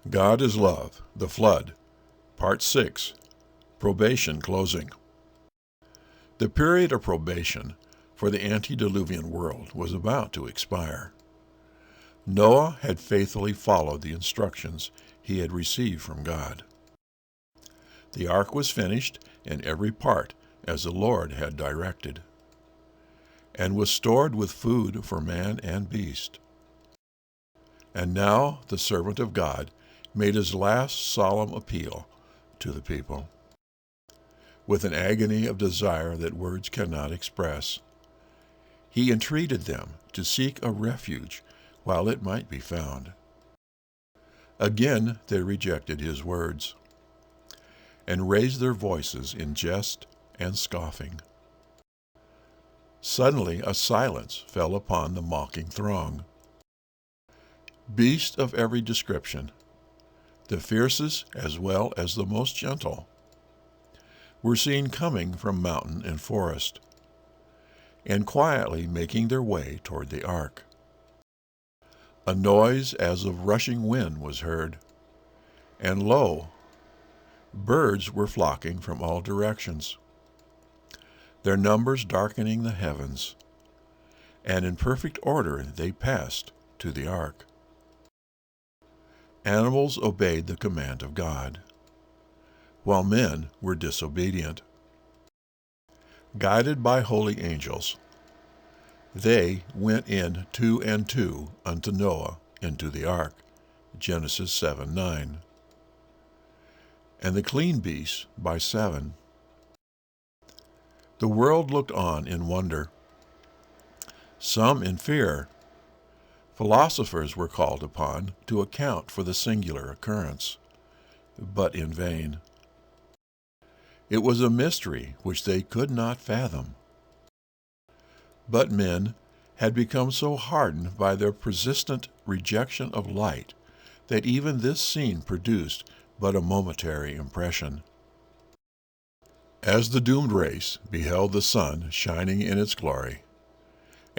God is Love, the Flood, Part 6, Probation Closing. The period of probation for the antediluvian world was about to expire. Noah had faithfully followed the instructions he had received from God. The ark was finished in every part as the Lord had directed, and was stored with food for man and beast. And now the servant of God made his last solemn appeal to the people, with an agony of desire that words cannot express. He entreated them to seek a refuge while it might be found. Again they rejected his words, and raised their voices in jest and scoffing. Suddenly a silence fell upon the mocking throng. Beasts of every description, the fiercest as well as the most gentle, were seen coming from mountain and forest, and quietly making their way toward the ark. A noise as of rushing wind was heard, and lo, birds were flocking from all directions, their numbers darkening the heavens, and in perfect order they passed to the ark. Animals obeyed the command of God, while men were disobedient. Guided by holy angels, they went in two and two unto Noah into the ark, Genesis 7:9, and the clean beasts by 7. The world looked on in wonder, some in fear. Philosophers were called upon to account for the singular occurrence, but in vain. It was a mystery which they could not fathom. But men had become so hardened by their persistent rejection of light that even this scene produced but a momentary impression. As the doomed race beheld the sun shining in its glory,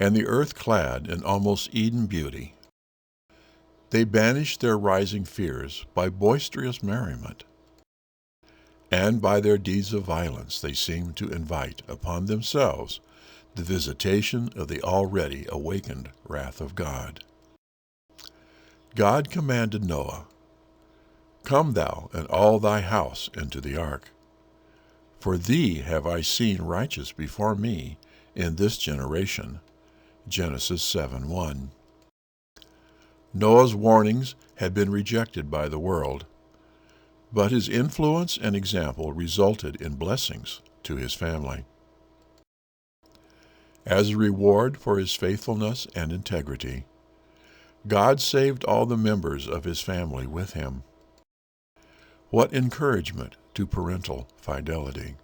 and the earth clad in almost Eden beauty, they banished their rising fears by boisterous merriment, and by their deeds of violence they seemed to invite upon themselves the visitation of the already awakened wrath of God. God commanded Noah, "Come thou and all thy house into the ark, for thee have I seen righteous before me in this generation." Genesis 7:1. Noah's warnings had been rejected by the world, but his influence and example resulted in blessings to his family. As a reward for his faithfulness and integrity, God saved all the members of his family with him. What encouragement to parental fidelity!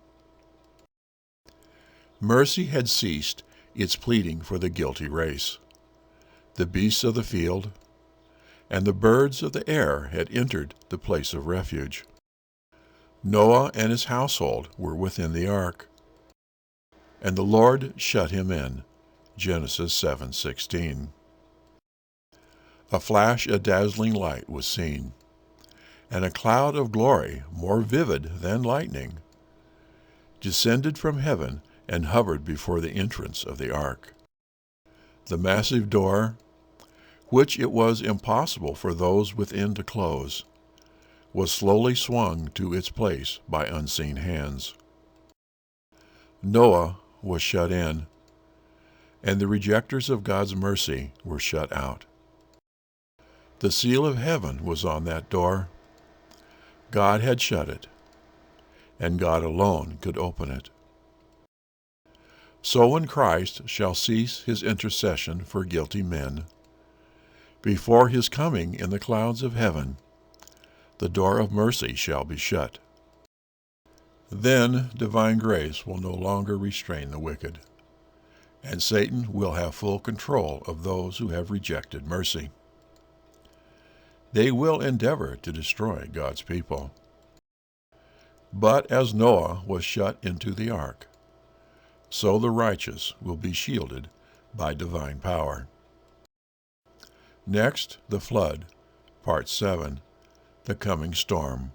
Mercy had ceased its pleading for the guilty race. The beasts of the field and the birds of the air had entered the place of refuge. Noah and his household were within the ark, and the Lord shut him in. Genesis 7:16. A flash of dazzling light was seen, and a cloud of glory more vivid than lightning descended from heaven and hovered before the entrance of the ark. The massive door, which it was impossible for those within to close, was slowly swung to its place by unseen hands. Noah was shut in, and the rejectors of God's mercy were shut out. The seal of heaven was on that door. God had shut it, and God alone could open it. So when Christ shall cease his intercession for guilty men, before his coming in the clouds of heaven, the door of mercy shall be shut. Then divine grace will no longer restrain the wicked, and Satan will have full control of those who have rejected mercy. They will endeavor to destroy God's people. But as Noah was shut into the ark, so the righteous will be shielded by divine power. Next, the flood, Part 7, the coming storm.